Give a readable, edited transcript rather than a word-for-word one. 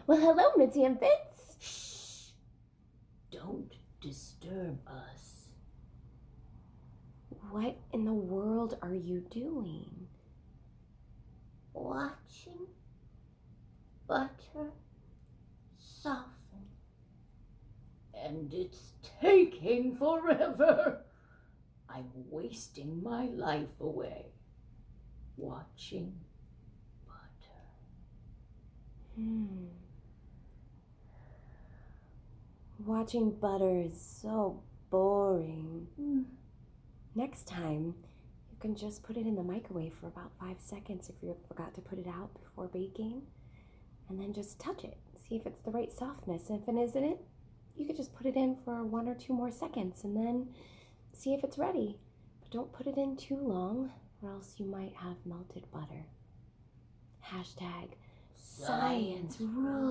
Well, hello, Mitzy and Fitz. Shh! Don't disturb us. What in the world are you doing? Watching butter soften. And it's taking forever. I'm wasting my life away watching butter. Watching butter is so boring. Next time, you can just put it in the microwave for about 5 seconds if you forgot to put it out before baking. And then just touch it. See if it's the right softness. And if it isn't, you could just put it in for 1 or 2 more seconds and then see if it's ready. But don't put it in too long or else you might have melted butter. #ScienceRules.